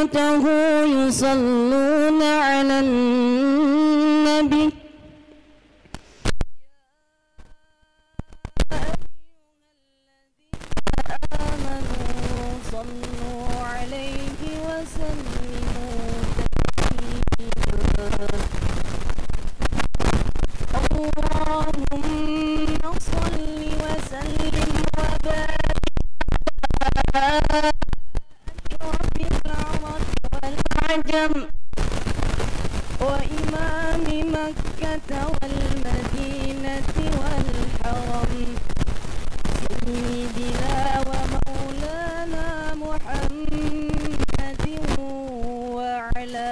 وملائكته يصلون على النبي آمنوا صلوا عليه وسلموا تسليما اللهم صل وسلم وبارك على أشرف العرب والعجم وإمام مكة والمدينة والحرم سيدنا ومولانا محمد وعلى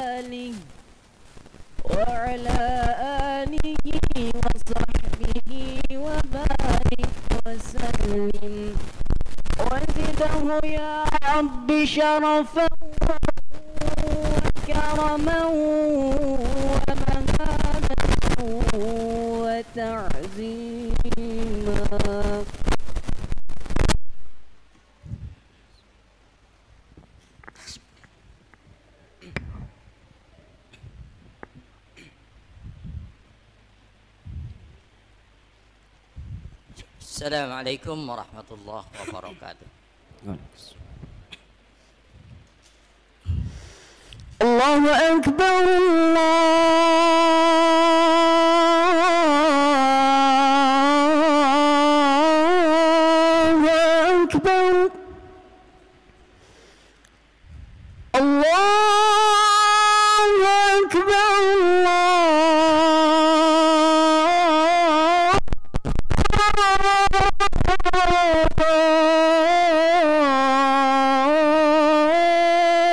آله وصحبه وبارك وسلم وزده يا رب شرفا وكرما ومهابة وتعظيما. Assalamualaikum warahmatullahi wabarakatuh. Allahu Akbar, Allahu Akbar,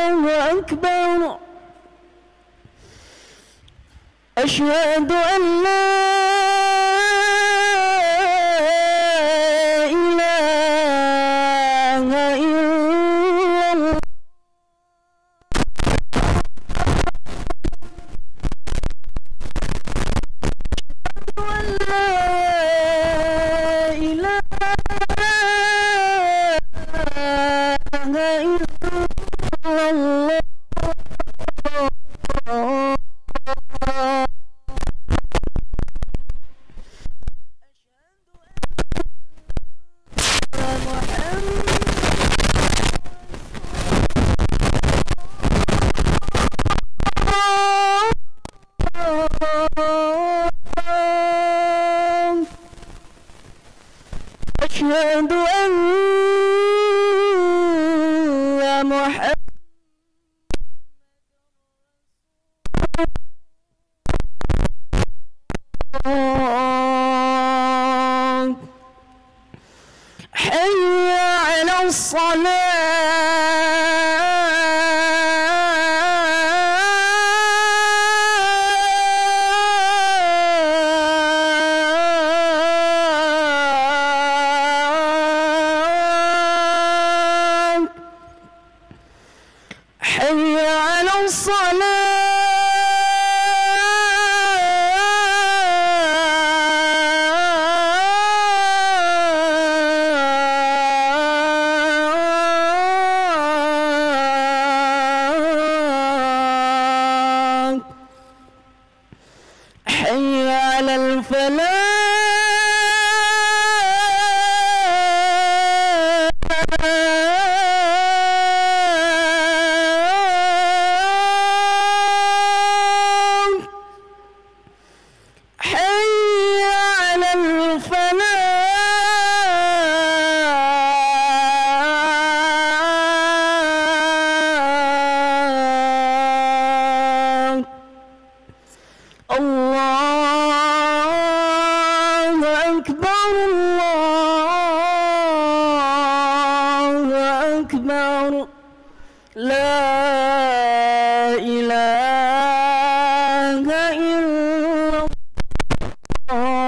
Allahu Akbar, أشهد أن لا إله إلا الله وأن لا إله إلا الله أشهد أن محمد حي على الصلاة حي على الصلاة حي على الفلاح حي على الفلاح. الله أكبر، الله أكبر، لا إله إلا الله.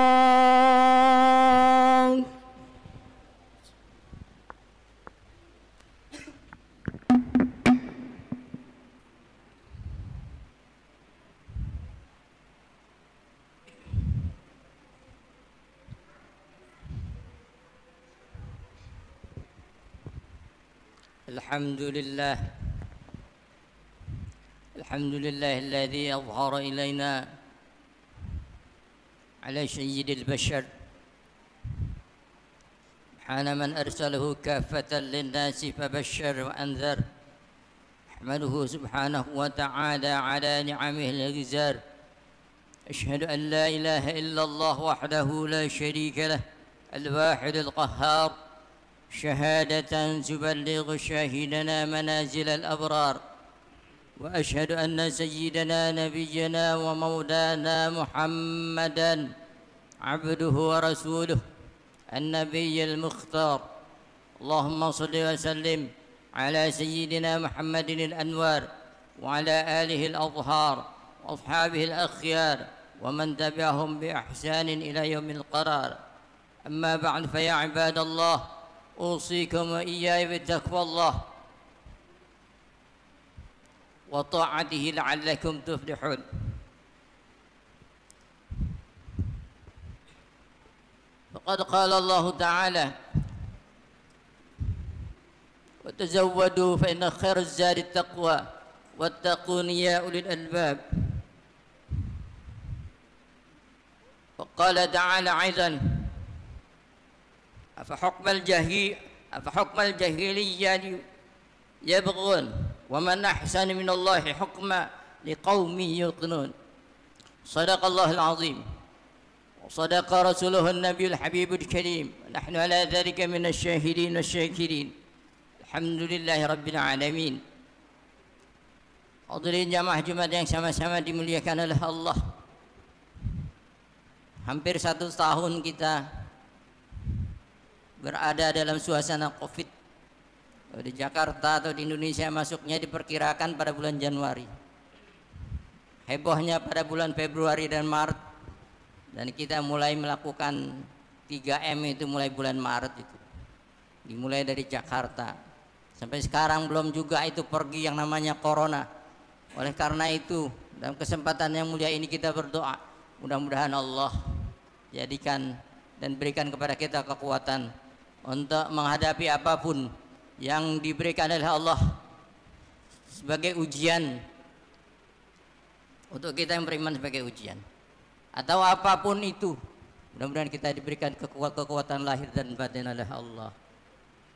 Alhamdulillah الحمد لله الذي أظهر إلينا على سيد البشر سبحان من أرسله كافة للناس فبشر وأنذر. أحمده سبحانه وتعالى على نعمه الغزار. أشهد أن لا إله إلا الله وحده لا شريك له الواحد القهار، شهادة تبلغ شاهدنا منازل الأبرار. وأشهد أن سيدنا نبينا ومولانا محمدا عبده ورسوله النبي المختار. اللهم صل وسلم على سيدنا محمد الأنوار وعلى آله الأطهار وأصحابه الأخيار ومن تبعهم بإحسان إلى يوم القرار. أما بعد فيا عباد الله أوصيكم وإياي بتقوى الله وطاعته لعلكم تفلحون. فقد قال الله تعالى: وتزودوا فإن خير الزاد التقوى واتقون يا أولي الألباب. وقال تعالى أيضا: أفحكم الجاهلية يبغون ومن أحسن من الله حكما لقوم يوقنون. صدق الله العظيم وصدق رسوله النبي الحبيب الكريم، ونحن على ذلك من الشاهدين والشاكرين. الحمد لله رب العالمين. Hadirin jamaah Jumat yang sama-sama dimuliakan oleh Allah. Hampir 1 tahun kita berada dalam suasana Covid. Di Jakarta atau di Indonesia masuknya diperkirakan pada bulan Januari. Hebohnya pada bulan Februari dan Maret. Dan kita mulai melakukan 3M itu mulai bulan Maret itu. Dimulai dari Jakarta. Sampai sekarang belum juga itu pergi yang namanya corona. Oleh karena itu, dalam kesempatan yang mulia ini kita berdoa, mudah-mudahan Allah jadikan dan berikan kepada kita kekuatan untuk menghadapi apapun yang diberikan oleh Allah sebagai ujian, untuk kita yang beriman sebagai ujian, atau apapun itu, mudah-mudahan kita diberikan kekuatan lahir dan batin oleh Allah.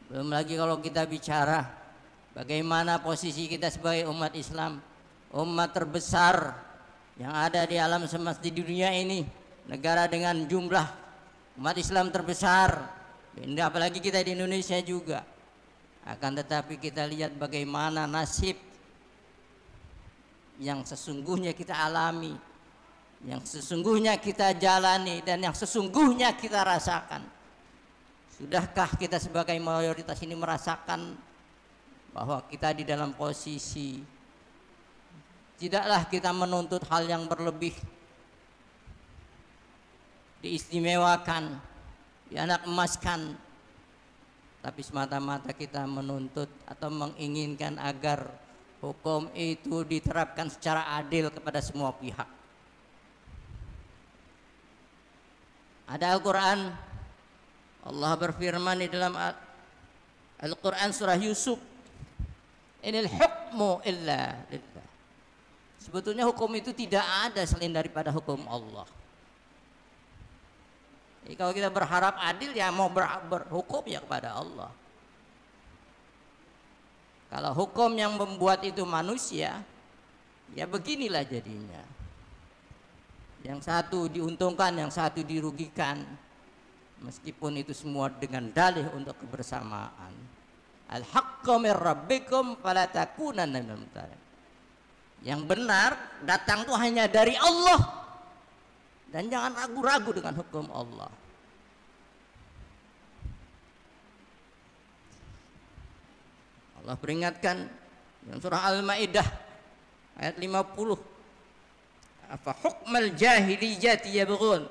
Belum lagi kalau kita bicara bagaimana posisi kita sebagai umat Islam, umat terbesar yang ada di alam semesta di dunia ini, negara dengan jumlah umat Islam terbesar, apalagi kita di Indonesia juga. Akan tetapi kita lihat bagaimana nasib yang sesungguhnya kita alami, yang sesungguhnya kita jalani, dan yang sesungguhnya kita rasakan. Sudahkah kita sebagai mayoritas ini merasakan bahwa kita di dalam posisi tidaklah kita menuntut hal yang berlebih, diistimewakan, dianak emaskan, tapi semata-mata kita menuntut atau menginginkan agar hukum itu diterapkan secara adil kepada semua pihak. Ada Al-Quran, Allah berfirman di dalam Al-Quran surah Yusuf, inil hukmu illa lillah. Sebetulnya hukum itu tidak ada selain daripada hukum Allah. Jadi kalau kita berharap adil, ya mau berhukum ya kepada Allah. Kalau hukum yang membuat itu manusia, ya beginilah jadinya. Yang satu diuntungkan, yang satu dirugikan. Meskipun itu semua dengan dalih untuk kebersamaan. Al-haqqu min rabbikum fala takunanna minal mumtarin. Yang benar datang itu hanya dari Allah. Dan jangan ragu-ragu dengan hukum Allah. Allah peringatkan dalam surah Al-Maidah ayat 50. Afa hukmal jahiliyati yabghun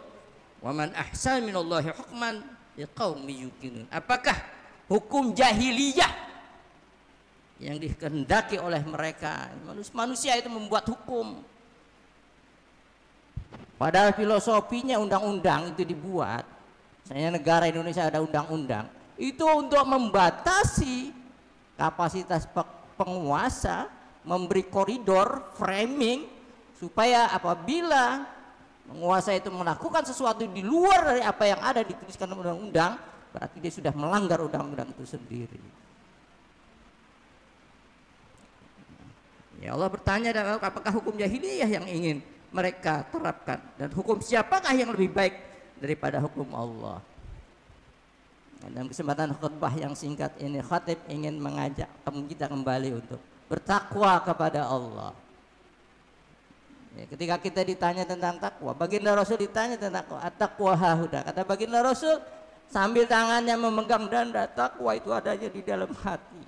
wa man ahsana minallahi hukman liqaumin yuqinun. Apakah hukum jahiliyah yang dikehendaki oleh mereka? Manusia itu membuat hukum. Padahal filosofinya undang-undang itu dibuat. Misalnya negara Indonesia ada undang-undang. Itu untuk membatasi kapasitas penguasa memberi koridor framing supaya apabila penguasa itu melakukan sesuatu di luar dari apa yang ada dituliskan undang-undang, berarti dia sudah melanggar undang-undang itu sendiri. Ya Allah bertanya, dan apakah hukum jahiliyah yang ingin mereka terapkan, dan hukum siapakah yang lebih baik daripada hukum Allah? Dan dalam kesempatan khutbah yang singkat ini, khatib ingin mengajak kita kembali untuk bertakwa kepada Allah. Ya, ketika kita ditanya tentang takwa, baginda Rasul ditanya tentang at-taqwa hahuda. Kata baginda Rasul sambil tangannya memegang dada, takwa itu adanya di dalam hati.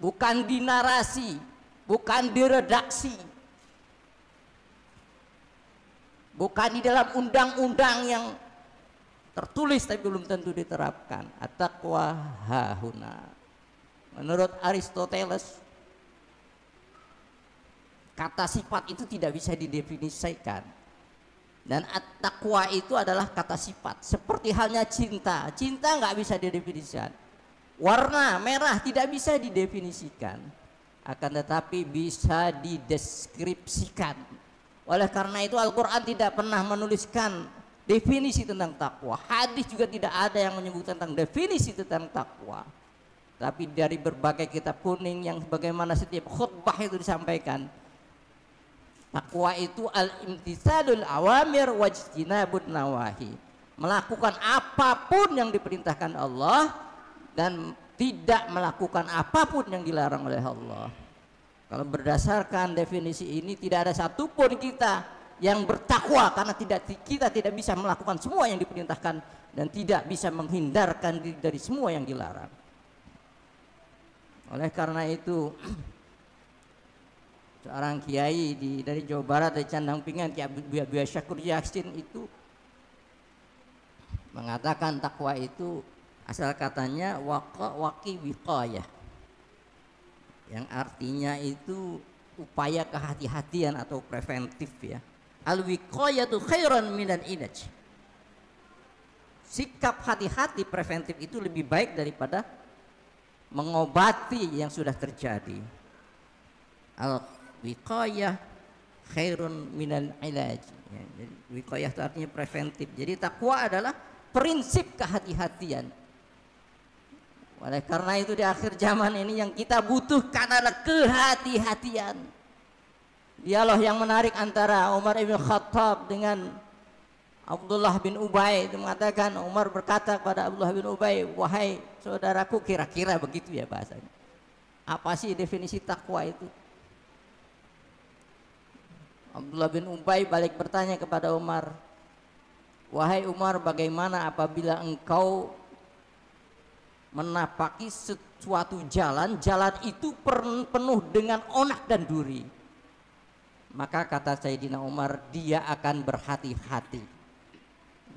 Bukan di narasi, bukan di redaksi, bukan di dalam undang-undang yang tertulis tapi belum tentu diterapkan. At-taqwa hahuna. Menurut Aristoteles, kata sifat itu tidak bisa didefinisikan, dan at-taqwa itu adalah kata sifat. Seperti halnya cinta, cinta nggak bisa didefinisikan. Warna merah tidak bisa didefinisikan, akan tetapi bisa dideskripsikan. Oleh karena itu Al-Quran tidak pernah menuliskan definisi tentang takwa. Hadis juga tidak ada yang menyebut tentang definisi tentang takwa. Tapi dari berbagai kitab kuning yang bagaimana setiap khutbah itu disampaikan, takwa itu al-imtithalul awamir wajtinabun nawahi, melakukan apapun yang diperintahkan Allah dan tidak melakukan apapun yang dilarang oleh Allah. Kalau berdasarkan definisi ini, tidak ada satupun kita yang bertakwa, karena kita tidak bisa melakukan semua yang diperintahkan dan tidak bisa menghindarkan diri dari semua yang dilarang. Oleh karena itu seorang kiai dari Jawa Barat, dari Candang Pingan, Kiai Buya Syakur Yasin itu mengatakan takwa itu asal katanya waqi wiqayah, yang artinya itu upaya kehati-hatian atau preventif ya. Al-wiqayatu khairan minal ilaj. Sikap hati-hati preventif itu lebih baik daripada mengobati yang sudah terjadi. Al-wiqayah khairun minal ilaj. Ya, jadi wiqayah itu artinya preventif. Jadi takwa adalah prinsip kehati-hatian. Oleh karena itu di akhir zaman ini yang kita butuhkan adalah kehati-hatian. Dialog yang menarik antara Umar ibn Khattab dengan Abdullah bin Ubay itu mengatakan, Umar berkata kepada Abdullah bin Ubay, wahai saudaraku, kira-kira begitu ya bahasanya, apa sih definisi takwa itu? Abdullah bin Ubay balik bertanya kepada Umar, wahai Umar, bagaimana apabila engkau menapaki suatu jalan itu penuh dengan onak dan duri? Maka kata Sayyidina Umar, dia akan berhati-hati,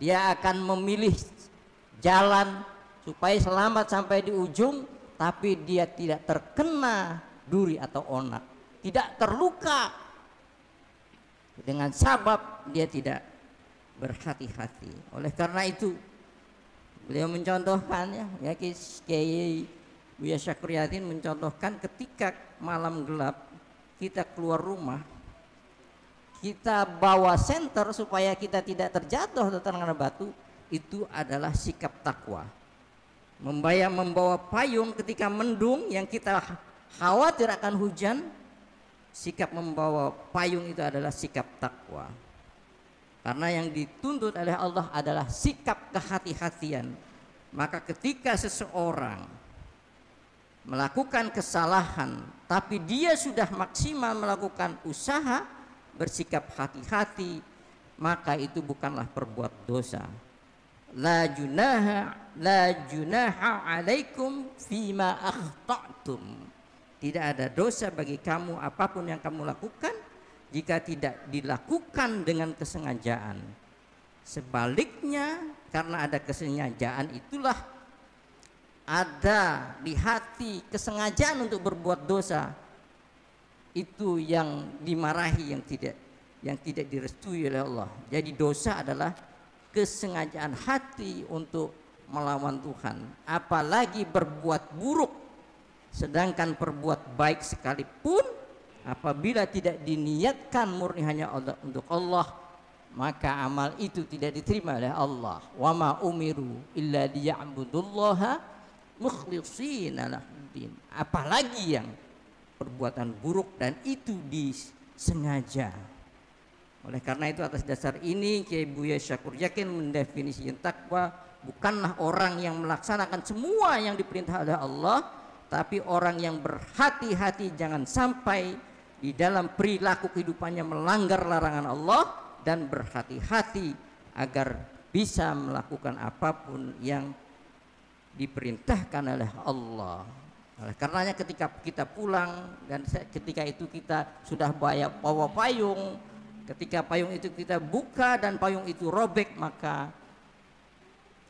dia akan memilih jalan supaya selamat sampai di ujung, tapi dia tidak terkena duri atau onak, tidak terluka dengan sabab dia tidak berhati-hati. Oleh karena itu beliau mencontohkan ya Kiai Buya Syakur Yasin mencontohkan, ketika malam gelap kita keluar rumah, kita bawa senter supaya kita tidak terjatuh terkena batu, itu adalah sikap takwa. Membawa payung ketika mendung yang kita khawatir akan hujan, sikap membawa payung itu adalah sikap takwa. Karena yang dituntut oleh Allah adalah sikap kehati-hatian. Maka ketika seseorang melakukan kesalahan tapi dia sudah maksimal melakukan usaha bersikap hati-hati, maka itu bukanlah perbuat dosa. La junaha alaikum fima akhta'tum. Tidak ada dosa bagi kamu apapun yang kamu lakukan jika tidak dilakukan dengan kesengajaan. Sebaliknya, karena ada kesengajaan itulah ada di hati kesengajaan untuk berbuat dosa, itu yang dimarahi, yang tidak direstui oleh Allah. Jadi dosa adalah kesengajaan hati untuk melawan Tuhan, apalagi berbuat buruk Sedangkan perbuat baik sekalipun apabila tidak diniatkan murni hanya untuk Allah, maka amal itu tidak diterima oleh Allah. Wa ma umiru illa liya'budullaha mukhlishina lahuddin. Apalagi yang perbuatan buruk dan itu disengaja. Oleh karena itu atas dasar ini Kiai Buya Syakur Yakin mendefinisikan takwa bukanlah orang yang melaksanakan semua yang diperintah oleh Allah, tapi orang yang berhati-hati jangan sampai di dalam perilaku kehidupannya melanggar larangan Allah, dan berhati-hati agar bisa melakukan apapun yang diperintahkan oleh Allah. Oleh karenanya ketika kita pulang dan ketika itu kita sudah bawa payung, ketika payung itu kita buka dan payung itu robek, maka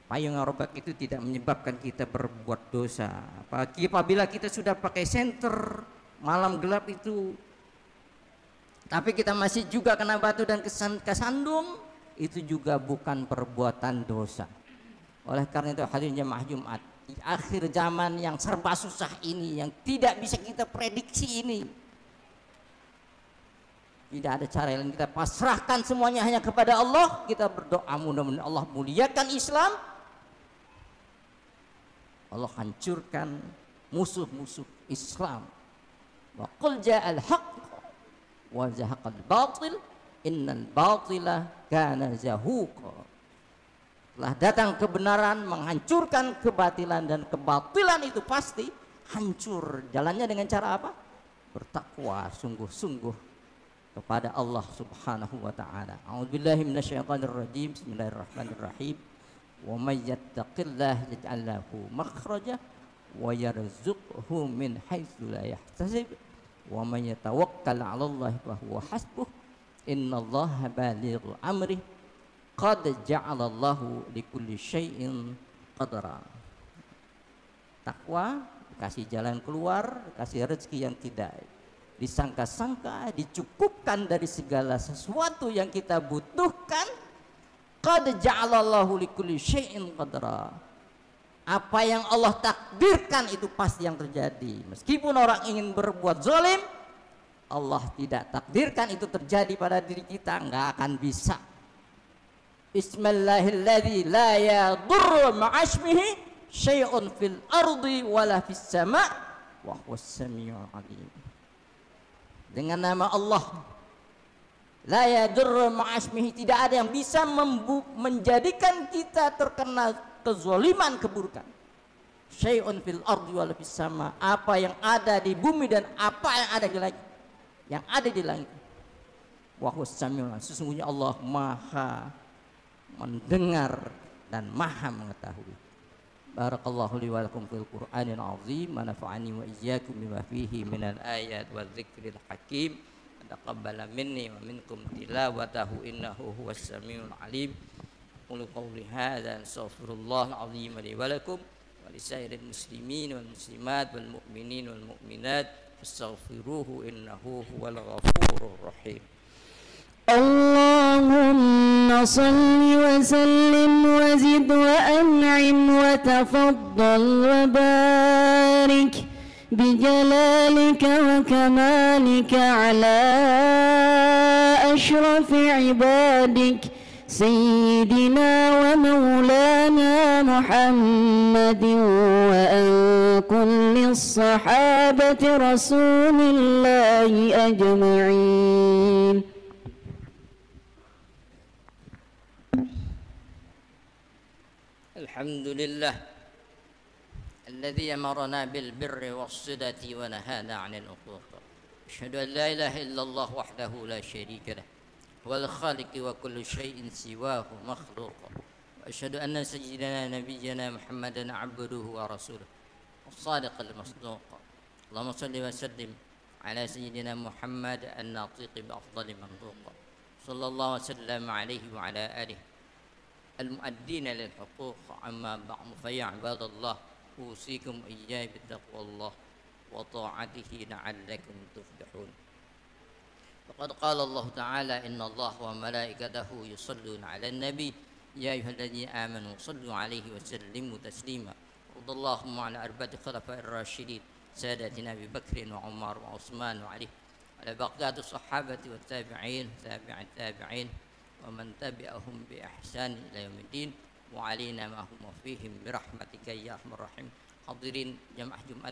payung yang robek itu tidak menyebabkan kita berbuat dosa. Apabila kita sudah pakai senter malam gelap itu, tapi kita masih juga kena batu dan kesandung, itu juga bukan perbuatan dosa. Oleh karena itu hadirin jamaah Jumat, di akhir zaman yang serba susah ini, yang tidak bisa kita prediksi ini, tidak ada cara lain, kita pasrahkan semuanya hanya kepada Allah. Kita berdoa mudah-mudahan Allah muliakan Islam, Allah hancurkan musuh-musuh Islam. Wa qul ja'al haqq wa zahaqal batil innal batila kana zahuqa. Telah datang kebenaran menghancurkan kebatilan, dan kebatilan itu pasti hancur. Jalannya dengan cara apa? Bertakwa sungguh-sungguh kepada Allah Subhanahu wa taala. A'udzubillahi minasyaitonir rajim. Bismillahirrahmanirrahim. Wa may yattaqillaha yaj'al lahu makhraja wa yarzuqhu min haitsu la yahtasib wa may yatawakkal 'alallahi fa huwa hasbuh innallaha balighu amri qad ja'alallahu likulli syai'in qadra. Takwa kasih jalan keluar, kasih rezeki yang tidak disangka-sangka, dicukupkan dari segala sesuatu yang kita butuhkan. Qad ja'alallahu likulli syai'in qadra. Apa yang Allah takdirkan itu pasti yang terjadi. Meskipun orang ingin berbuat zalim, Allah tidak takdirkan itu terjadi pada diri kita, enggak akan bisa. Bismillahilladzi la yadurru ma'asmihi syai'un fil ardi wala fis sama' wa huwas samiul alim. Dengan nama Allah, la yadurru ma'asmihi, tidak ada yang bisa menjadikan kita terkena kezaliman, keburukan. Syai'un fil ardi wala fis sama', apa yang ada di bumi dan apa yang ada di langit, yang ada di langit. Wa huwas samiul alim, sesungguhnya Allah Maha mendengar dan Maha mengetahui. Barakallahu li wa lakum fil Qur'anil azim, wa nafa'ani wa iyyakum bima fihi minal ayat wa dzikril hakim. Taqabbala minni wa minkum tilawatahu innahu huwas samiul alim. Qul qawli hadza astaghfirullahal azim li wa lakum wa lisairil muslimin wal muslimat wal mu'minin wal mu'minat fastaghfiruhu innahu huwal ghafurur rahim. اللهم صل وسلم وزد وأنعم وتفضل وبارك بجلالك وكمالك على أشرف عبادك سيدنا ومولانا محمد وأن كل الصحابة رسول الله أجمعين. الحمد لله الذي أمرنا بالبر والصلة ونهانا عن العقوق. أشهد أن لا إله إلا الله وحده لا شريك له هو الخالق وكل شيء سواه مخلوق. وأشهد أن سيدنا نبينا محمدا عبده ورسوله الصادق المصدوق. اللهم صل وسلم على سيدنا محمد الناطق بأفضل منطوق صلى الله وسلم عليه وعلى آله المؤدين للحقوق. أما بعد فيا عباد الله أوصيكم إياي بتقوى الله وطاعته لعلكم تفلحون. فقد قال الله تعالى إن الله وملائكته يصلون على النبي يا أيها الذين آمنوا صلوا عليه وسلموا تسليما. وارض اللهم على أربعة خلفاء الراشدين سادتنا أبي بكر وعمر وعثمان وعلي على بقية الصحابة والتابعين تابع التابعين ومن تبعهم بإحسان إلى يوم الدين وعلينا معهم وفيهم برحمتك يا أرحم الراحمين. Hadirin jamaah Jumat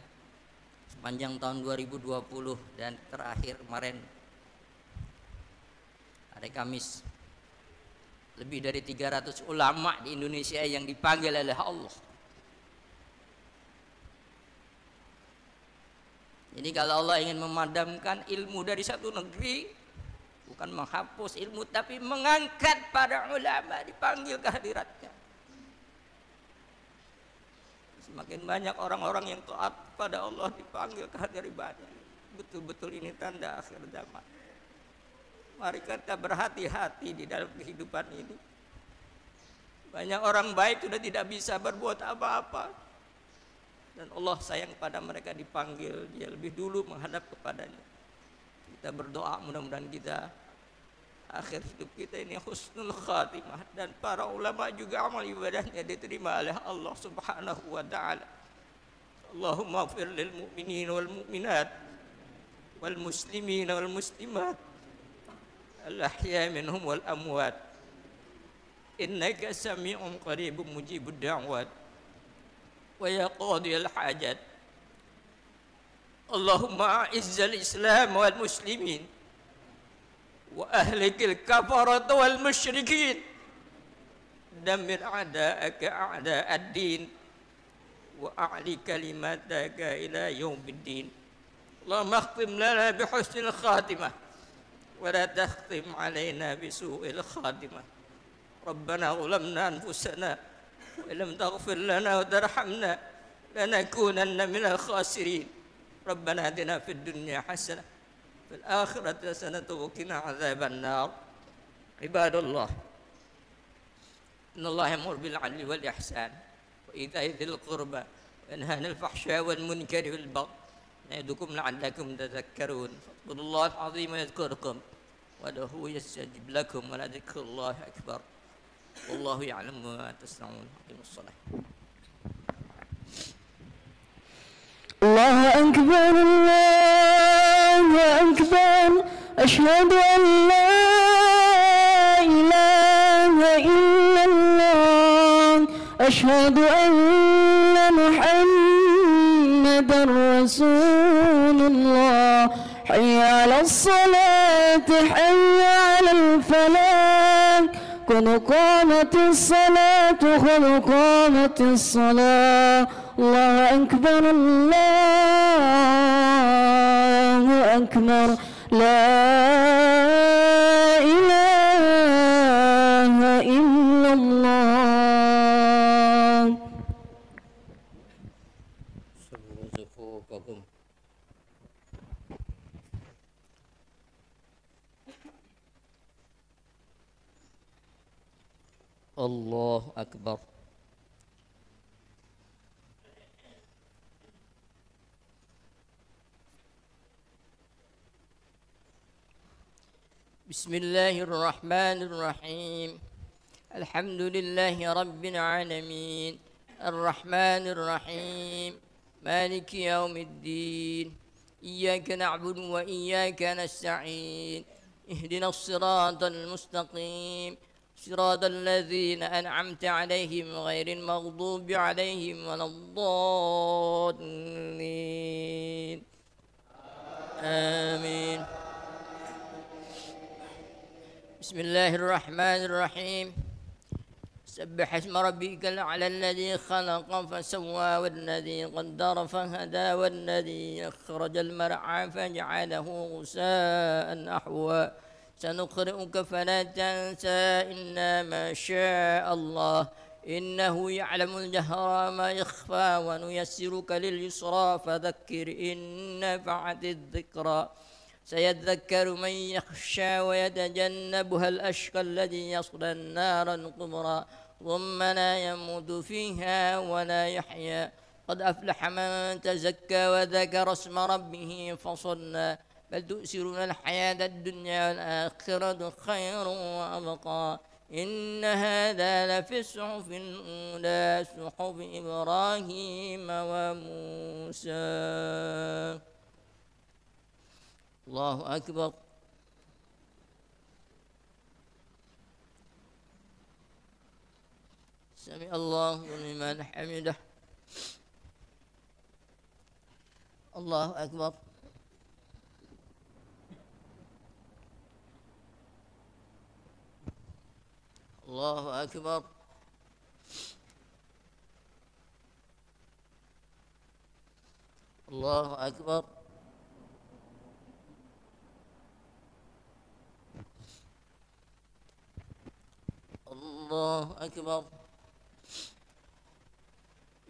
sepanjang tahun 2020 dan terakhir kemarin hari Kamis, lebih dari 300 ulama di Indonesia yang dipanggil oleh Allah. Jadi kalau Allah ingin memadamkan ilmu dari satu negeri, bukan menghapus ilmu tapi mengangkat para ulama, dipanggil ke hadiratnya. Semakin banyak orang-orang yang taat pada Allah dipanggil ke hadiratnya. Betul-betul ini tanda akhir zaman. Mari kita berhati-hati di dalam kehidupan ini. Banyak orang baik sudah tidak bisa berbuat apa-apa, dan Allah sayang pada mereka, dipanggil dia lebih dulu menghadap kepadanya. Kita berdoa mudah-mudahan kita akhir hidup kita ini husnul khatimah, dan para ulama juga amal ibadahnya diterima oleh Allah Subhanahu wa taala. Allahumma ighfir lil mu'minin wal mu'minat wal muslimin wal muslimat al ahya minhum wal amwat innaka sami'un qaribun mujibud da'wat wa ya qadiyal hajat. Allahumma a'izzal islam wal muslimin wa ahlikil kafarata wal musyrikin dammir a'da'aka a'da'ad din wa a'li kalimataka ila yaumiddin. Allahumma akhtim lana bi husnil khatimah wa la takhtim alaina bi su'il khatimah. Rabbana zalamna anfusana wa lam taghfir lana wa tarhamna lanakunanna minal khasirin. Rabbana atina fid dunya hasanah في الآخرة حسنة وقنا عذاب النار. عباد الله إن الله يأمر بالعدل والإحسان وإيتاء ذي القربى وينهى عن الفحشاء والمنكر والبغي يعظكم لعلكم تذكرون. فاذكروا الله العظيم يذكركم وادعوه يستجب لكم ولذكر الله أكبر والله يعلم ما تصنعون. أقيموا الصلاة. الله أكبر الله أكبر أشهد أن لا إله إلا الله أشهد أن محمدا رسول الله. حي على الصلاة حي على الفلاح قد قامت الصلاة قد قامت الصلاة. الله أكبر الله أكبر لا إله إلا الله. سووا صفوفكم. الله أكبر. بسم الله الرحمن الرحيم. الحمد لله رب العالمين الرحمن الرحيم مالك يوم الدين إياك نعبد وإياك نستعين اهدنا الصراط المستقيم صراط الذين أنعمت عليهم غير المغضوب عليهم ولا الضالين آمين. بسم الله الرحمن الرحيم. سبح اسم ربك الأعلى الذي خلق فسوى والذي قدر فهدى والذي أخرج المرعى فجعله غثاء أحوى سنقرئك فلا تنسى إلا ما شاء الله إنه يعلم الجهر ما يخفى ونيسرك لليسرى فذكر إن نفعت الذكرى سيذكر من يخشى ويتجنبها الأشقى الذي يصلى النار الكبرى ثم لا يموت فيها ولا يحيا قد أفلح من تزكى وذكر اسم ربه فصلى بل تؤثرون الحياة الدنيا والآخرة خير وأبقى إن هذا لفي الصحف الأولى صحف إبراهيم وموسى. الله أكبر. سمع الله لمن حمده. الله أكبر. الله أكبر. الله أكبر. الله أكبر.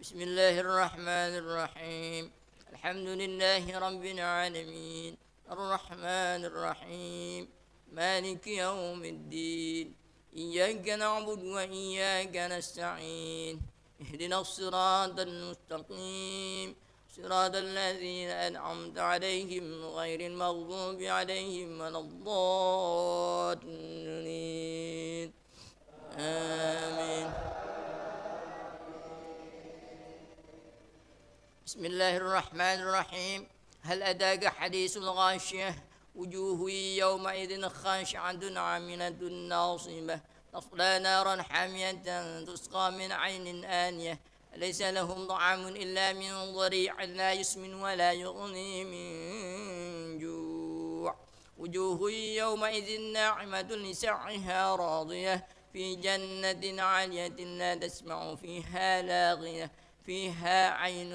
بسم الله الرحمن الرحيم. الحمد لله رب العالمين الرحمن الرحيم مالك يوم الدين إياك نعبد وإياك نستعين اهدنا الصراط المستقيم صراط الذين أنعمت عليهم غير المغضوب عليهم ولا الضالين آمين. بسم الله الرحمن الرحيم. هل أتاك حديث الغاشية وجوه يومئذ خاشعة عاملة ناصبة تصلى نارا حامية تسقى من عين آنية ليس لهم طعام إلا من ضريع لا يسمن ولا يغني من جوع وجوه يومئذ ناعمة لسعها راضية في جنة عالية لا تسمع فيها لاغية فيها عين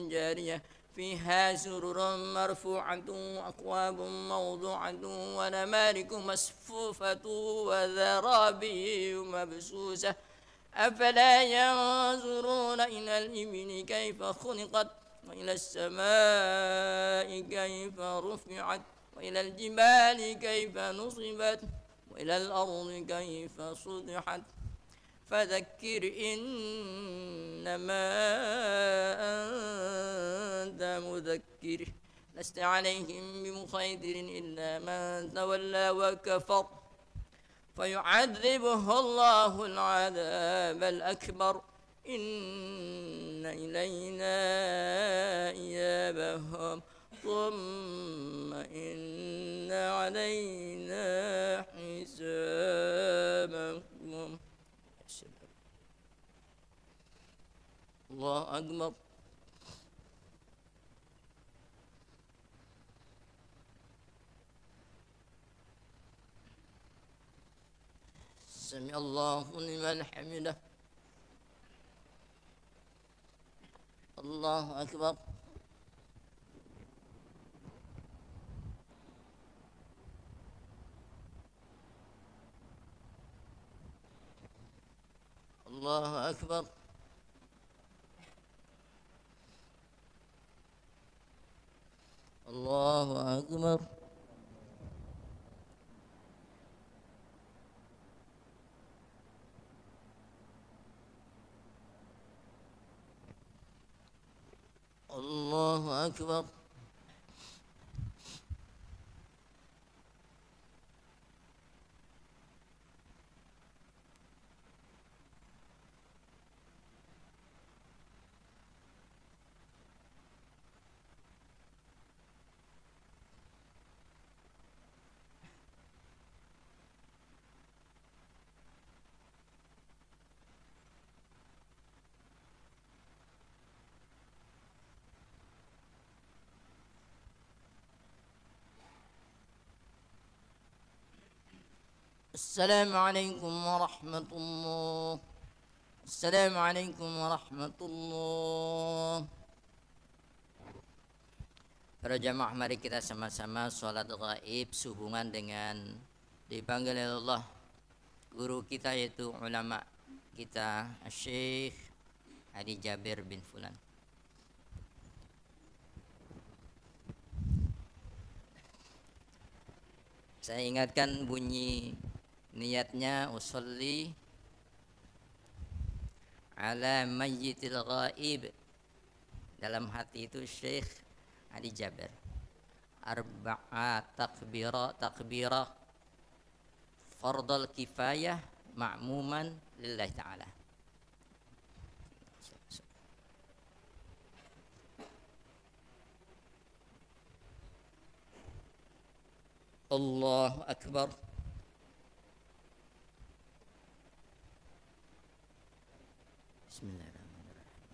جارية فيها سرر مرفوعة وأكواب موضوعة ونمارق مصفوفة وزرابي مبثوثة أفلا ينظرون إلى الإبل كيف خلقت وإلى السماء كيف رفعت وإلى الجبال كيف نصبت وإلى الأرض كيف سطحت فذكر إنما أنت مذكر لست عليهم بمسيطر إلا من تولى وكفر فيعذبه الله العذاب الأكبر إن إلينا إيابهم ثم إن علينا حسابهم. الله أكبر. سمع الله لمن حمده. الله أكبر. الله أكبر. الله أكبر. الله أكبر. السلام عليكم ورحمة الله. السلام عليكم ورحمة الله. Para jamaah, mari kita sama-sama sholat gaib sehubungan dengan dipanggil oleh Allah guru kita, yaitu ulama kita Syekh Hadi Jabir bin Fulan. Saya ingatkan bunyi niatnya, usolli ala mayyitil ghaib. Dalam hati itu Syekh Hadi Jabir, arba'a takbira fardal kifayah ma'muman lillahi ta'ala. Allahu Akbar. Bismillahirrahmanirrahim.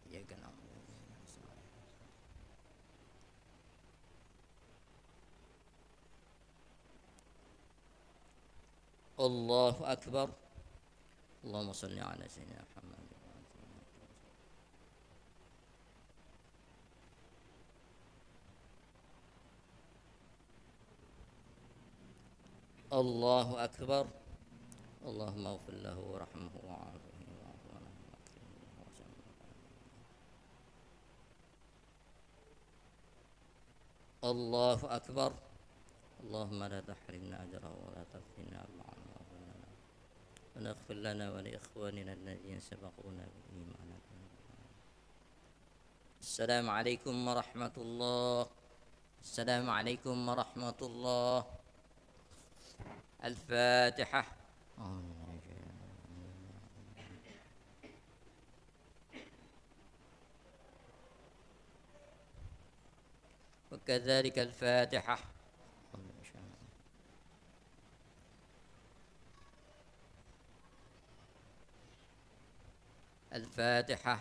Iyyaka na'budu wa iyyaka nasta'in. Allahu Akbar. Allahumma salli ala sayyidina Muhammad. Allahu Akbar. Allahumma ighfir lahu warhamhu wa'afihi wa'fu anhu wa'akrimhu wa'samhu. Allahu Akbar. Allahumma la tahrimna ajrahu wa la taftinna ma'ahu wa naghfir lana wa li ikhwanina alladhina sabaquna bil iman. Assalamualaikum warahmatullahi. Assalamualaikum warahmatullahi. Al-Fatihah. وكذلك الفاتحة. الفاتحة.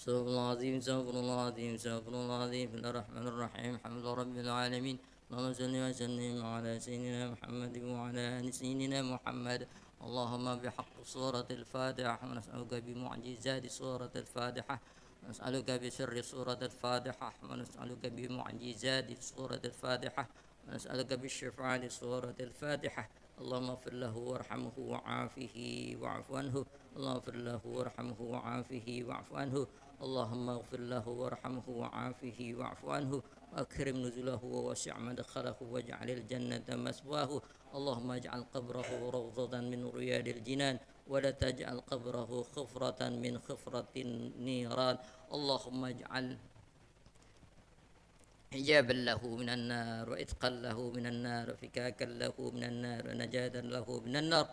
استغفر الله العظيم استغفر الله العظيم استغفر الله العظيم. بسم الله الرحمن الرحيم. الحمد لله رب العالمين. اللهم صل وسلم على سيدنا محمد وعلى آل سيدنا محمد. اللهم بحق سورة الفاتحة ونسألك بمعجزات سورة الفاتحة ونسألك بسر سورة الفاتحة ونسألك بمعجزات سورة الفاتحة ونسألك بالشفاعة سورة الفاتحة. اللهم اغفر له وارحمه وعافه واعف عنه. اللهم اغفر له وارحمه وعافه واعف عنه. اللهم اغفر له وارحمه وعافه واعف عنه وأكرم نزله ووسع مدخله واجعل الجنة مثواه. اللهم اجعل قبره روضة من رياض الجنان ولا تجعل قبره خفرة من خفرة النيران. اللهم اجعل حجابا له من النار وإتقا له من النار وفكاكا له من النار ونجاة له من النار.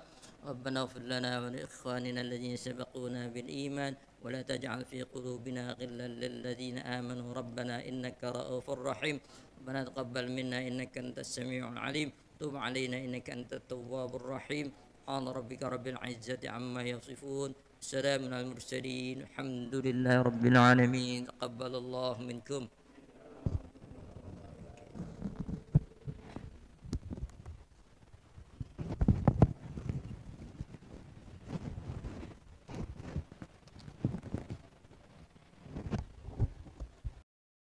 ربنا اغفر لنا ولإخواننا الذين سبقونا بالإيمان ولا تجعل في قلوبنا غلا للذين آمنوا ربنا إنك رؤوف رحيم. ربنا تقبل منا إنك أنت السميع العليم. تب علينا إنك أنت التواب الرحيم. سبحان ربك رب العزة عما يصفون. سلام على المرسلين. الحمد لله رب العالمين. تقبل الله منكم.